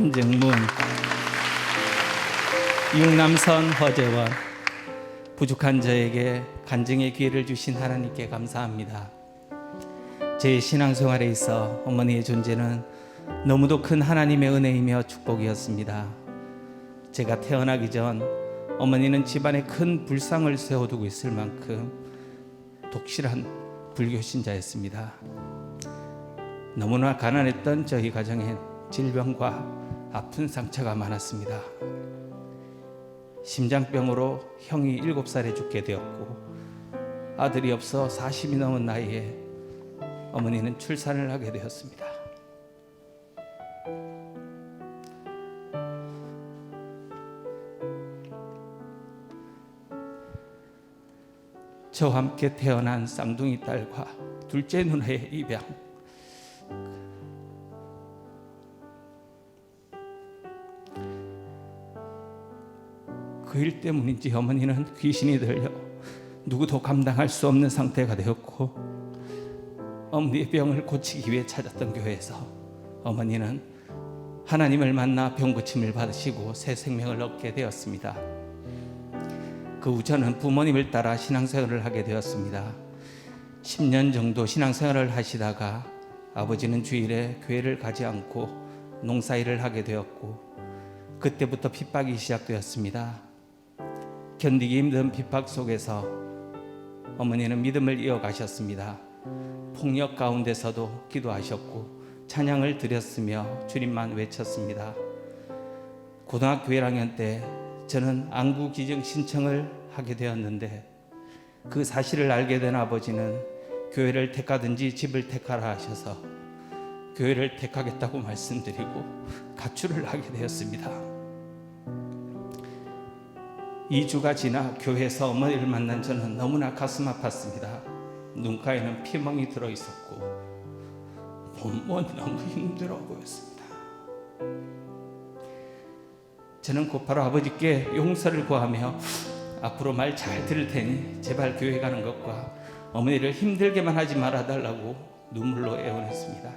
한정문, 육남선 허재원, 부족한 저에게 간증의 기회를 주신 하나님께 감사합니다. 제 신앙생활에 있어 어머니의 존재는 너무도 큰 하나님의 은혜이며 축복이었습니다. 제가 태어나기 전 어머니는 집안에 큰 불상을 세워두고 있을 만큼 독실한 불교 신자였습니다. 너무나 가난했던 저희 가정엔 질병과 아픈 상처가 많았습니다. 심장병으로 형이 7살에 죽게 되었고 아들이 없어 40이 넘은 나이에 어머니는 출산을 하게 되었습니다. 저와 함께 태어난 쌍둥이 딸과 둘째 누나의 입양, 그 일 때문인지 어머니는 귀신이 들려 누구도 감당할 수 없는 상태가 되었고, 어머니의 병을 고치기 위해 찾았던 교회에서 어머니는 하나님을 만나 병 고침을 받으시고 새 생명을 얻게 되었습니다. 그 후 저는 부모님을 따라 신앙생활을 하게 되었습니다. 10년 정도 신앙생활을 하시다가 아버지는 주일에 교회를 가지 않고 농사일을 하게 되었고, 그때부터 핍박이 시작되었습니다. 견디기 힘든 핍박 속에서 어머니는 믿음을 이어가셨습니다. 폭력 가운데서도 기도하셨고 찬양을 드렸으며 주님만 외쳤습니다. 고등학교 1학년 때 저는 안구 기증 신청을 하게 되었는데, 그 사실을 알게 된 아버지는 교회를 택하든지 집을 택하라 하셔서 교회를 택하겠다고 말씀드리고 가출을 하게 되었습니다. 2주가 지나 교회에서 어머니를 만난 저는 너무나 가슴 아팠습니다. 눈가에는 피멍이 들어있었고 몸은 너무 힘들어 보였습니다. 저는 곧바로 아버지께 용서를 구하며 앞으로 말 잘 들을 테니 제발 교회 가는 것과 어머니를 힘들게만 하지 말아달라고 눈물로 애원했습니다.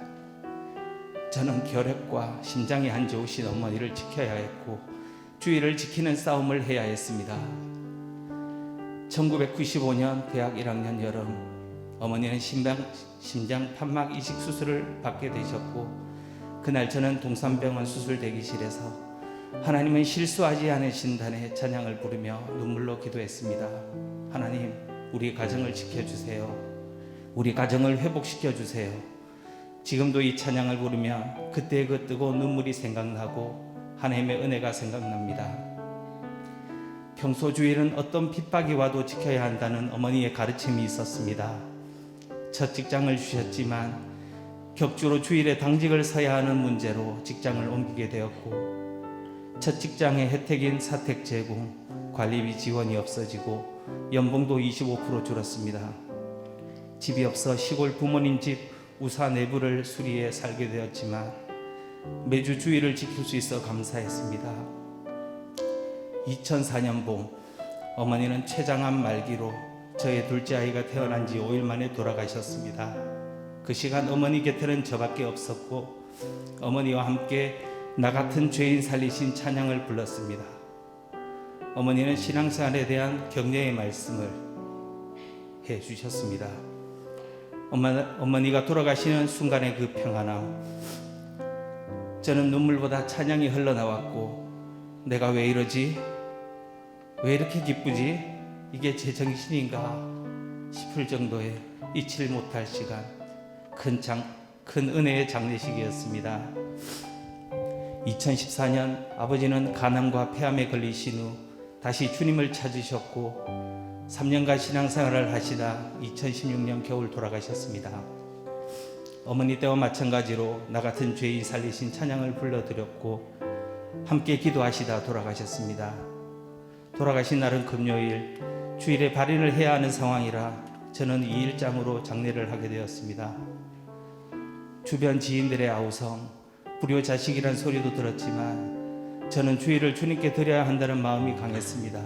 저는 결핵과 심장이 안 좋으신 어머니를 지켜야 했고 주의를 지키는 싸움을 해야 했습니다. 1995년 대학 1학년 여름, 어머니는 심장 판막 이식 수술을 받게 되셨고, 그날 저는 동산병원 수술 대기실에서 하나님은 실수하지 않으신다네 찬양을 부르며 눈물로 기도했습니다. 하나님, 우리 가정을 지켜주세요. 우리 가정을 회복시켜주세요. 지금도 이 찬양을 부르면 그때의 그 뜨거운 눈물이 생각나고 하나님의 은혜가 생각납니다. 평소 주일은 어떤 핍박이 와도 지켜야 한다는 어머니의 가르침이 있었습니다. 첫 직장을 주셨지만 격주로 주일에 당직을 서야 하는 문제로 직장을 옮기게 되었고, 첫 직장의 혜택인 사택 제공, 관리비 지원이 없어지고 연봉도 25% 줄었습니다. 집이 없어 시골 부모님 집 우사 내부를 수리해 살게 되었지만 매주 주일을 지킬 수 있어 감사했습니다. 2004년 봄, 어머니는 췌장암 말기로 저의 둘째 아이가 태어난 지 5일 만에 돌아가셨습니다. 그 시간 어머니 곁에는 저밖에 없었고, 어머니와 함께 나 같은 죄인 살리신 찬양을 불렀습니다. 어머니는 신앙생활에 대한 격려의 말씀을 해주셨습니다. 어머니가 돌아가시는 순간의 그 평안함, 저는 눈물보다 찬양이 흘러나왔고, 내가 왜 이러지? 왜 이렇게 기쁘지? 이게 제 정신인가 싶을 정도의 잊지 못할 시간, 큰 은혜의 장례식이었습니다. 2014년 아버지는 간암과 폐암에 걸리신 후 다시 주님을 찾으셨고 3년간 신앙생활을 하시다 2016년 겨울 돌아가셨습니다. 어머니 때와 마찬가지로 나 같은 죄인 살리신 찬양을 불러드렸고 함께 기도하시다 돌아가셨습니다. 돌아가신 날은 금요일, 주일에 발인을 해야 하는 상황이라 저는 이 일장으로 장례를 하게 되었습니다. 주변 지인들의 아우성, 불효자식이란 소리도 들었지만 저는 주일을 주님께 드려야 한다는 마음이 강했습니다.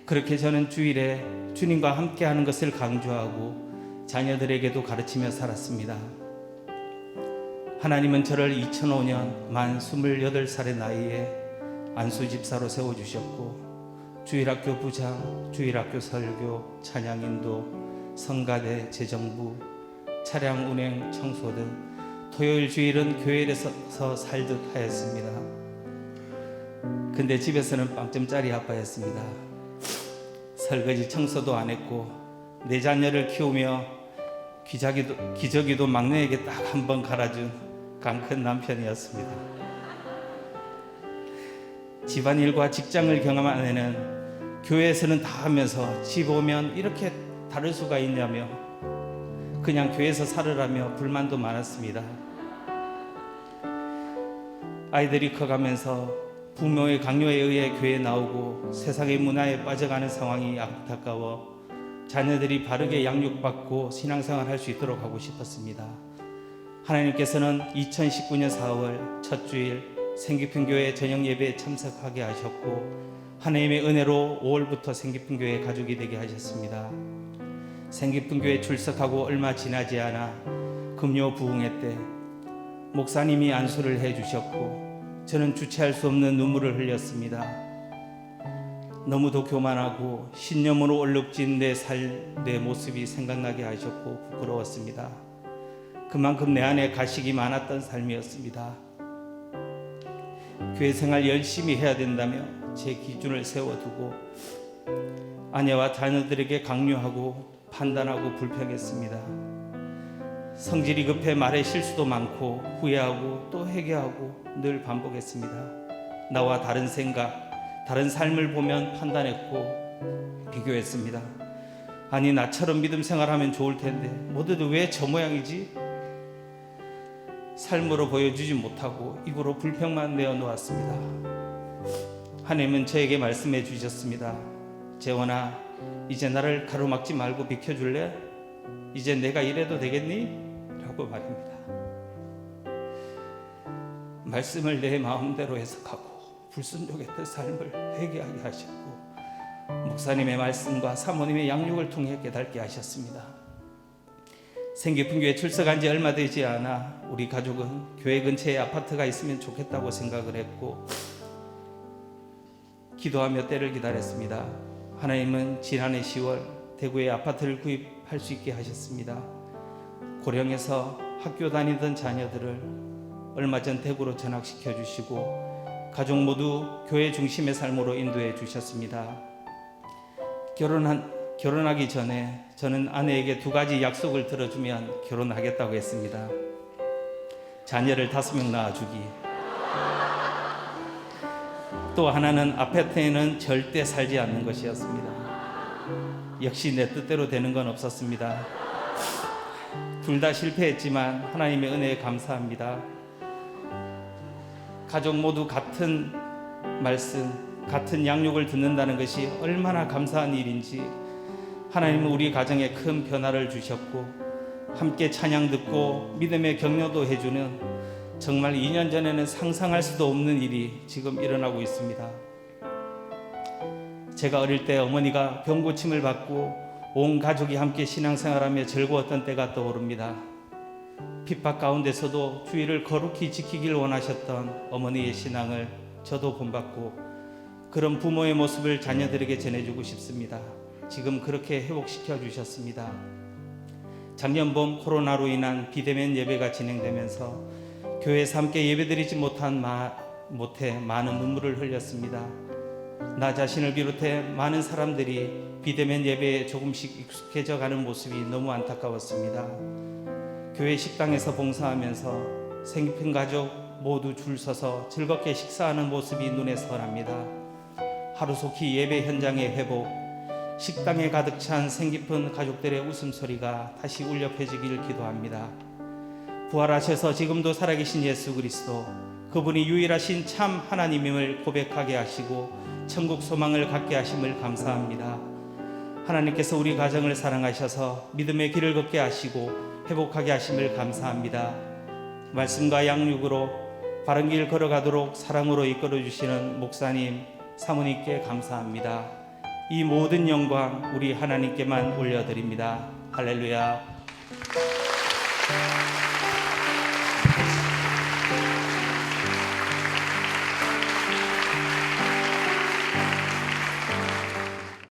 그렇게 저는 주일에 주님과 함께하는 것을 강조하고 자녀들에게도 가르치며 살았습니다. 하나님은 저를 2005년 만 28살의 나이에 안수집사로 세워주셨고 주일학교 부장, 주일학교 설교, 찬양인도, 성가대, 재정부, 차량 운행, 청소 등 토요일 주일은 교회에서 살듯 하였습니다. 근데 집에서는 빵점짜리 아빠였습니다. 설거지 청소도 안 했고 내 자녀를 키우며 기저귀도 막내에게 딱 한 번 갈아준 강큰 남편이었습니다. 집안일과 직장을 경험한 아내는 교회에서는 다 하면서 집 오면 이렇게 다를 수가 있냐며 그냥 교회에서 살으라며 불만도 많았습니다. 아이들이 커가면서 부모의 강요에 의해 교회에 나오고 세상의 문화에 빠져가는 상황이 안타까워 자녀들이 바르게 양육받고 신앙생활 할 수 있도록 하고 싶었습니다. 하나님께서는 2019년 4월 첫 주일 생기품교회 저녁 예배에 참석하게 하셨고 하나님의 은혜로 5월부터 생기품교회 가족이 되게 하셨습니다. 생기품교회 출석하고 얼마 지나지 않아 금요 부흥회 때 목사님이 안수를 해주셨고 저는 주체할 수 없는 눈물을 흘렸습니다. 너무도 교만하고 신념으로 얼룩진 내 모습이 생각나게 하셨고 부끄러웠습니다. 그만큼 내 안에 가식이 많았던 삶이었습니다. 교회 생활 열심히 해야 된다며 제 기준을 세워두고 아내와 자녀들에게 강요하고 판단하고 불평했습니다. 성질이 급해 말에 실수도 많고 후회하고 또 회개하고 늘 반복했습니다. 나와 다른 생각, 다른 삶을 보면 판단했고 비교했습니다. 아니 나처럼 믿음 생활하면 좋을 텐데 모두들 왜 저 모양이지? 삶으로 보여주지 못하고 입으로 불평만 내어놓았습니다. 하나님은 저에게 말씀해 주셨습니다. 재원아, 이제 나를 가로막지 말고 비켜줄래? 이제 내가 이래도 되겠니? 라고 말입니다. 말씀을 내 마음대로 해석하고 불순종했던 삶을 회개하게 하셨고 목사님의 말씀과 사모님의 양육을 통해 깨닫게 하셨습니다. 생기품교회 출석한 지 얼마 되지 않아 우리 가족은 교회 근처에 아파트가 있으면 좋겠다고 생각을 했고 기도하며 때를 기다렸습니다. 하나님은 지난해 10월 대구에 아파트를 구입할 수 있게 하셨습니다. 고령에서 학교 다니던 자녀들을 얼마 전 대구로 전학시켜 주시고 가족 모두 교회 중심의 삶으로 인도해 주셨습니다. 결혼하기 전에 저는 아내에게 2가지 약속을 들어주면 결혼하겠다고 했습니다. 자녀를 5명 낳아주기, 또 하나는 아파트에는 절대 살지 않는 것이었습니다. 역시 내 뜻대로 되는 건 없었습니다. 둘 다 실패했지만 하나님의 은혜에 감사합니다. 가족 모두 같은 말씀, 같은 양육을 듣는다는 것이 얼마나 감사한 일인지 하나님은 우리 가정에 큰 변화를 주셨고 함께 찬양 듣고 믿음의 격려도 해주는 정말 2년 전에는 상상할 수도 없는 일이 지금 일어나고 있습니다. 제가 어릴 때 어머니가 병고침을 받고 온 가족이 함께 신앙생활하며 즐거웠던 때가 떠오릅니다. 핍박 가운데서도 주의를 거룩히 지키길 원하셨던 어머니의 신앙을 저도 본받고 그런 부모의 모습을 자녀들에게 전해주고 싶습니다. 지금 그렇게 회복시켜 주셨습니다. 작년 봄 코로나로 인한 비대면 예배가 진행되면서 교회에서 함께 예배드리지 못해 많은 눈물을 흘렸습니다. 나 자신을 비롯해 많은 사람들이 비대면 예배에 조금씩 익숙해져 가는 모습이 너무 안타까웠습니다. 교회 식당에서 봉사하면서 생기품 가족 모두 줄 서서 즐겁게 식사하는 모습이 눈에 선합니다. 하루속히 예배 현장의 회복, 식당에 가득 찬 생기품 가족들의 웃음소리가 다시 울려 퍼지길 기도합니다. 부활하셔서 지금도 살아계신 예수 그리스도, 그분이 유일하신 참 하나님임을 고백하게 하시고 천국 소망을 갖게 하심을 감사합니다. 하나님께서 우리 가정을 사랑하셔서 믿음의 길을 걷게 하시고 회복하게 하심을 감사합니다. 말씀과 양육으로 바른 길 걸어가도록 사랑으로 이끌어 주시는 목사님, 사모님께 감사합니다. 이 모든 영광 우리 하나님께만 올려드립니다. 할렐루야.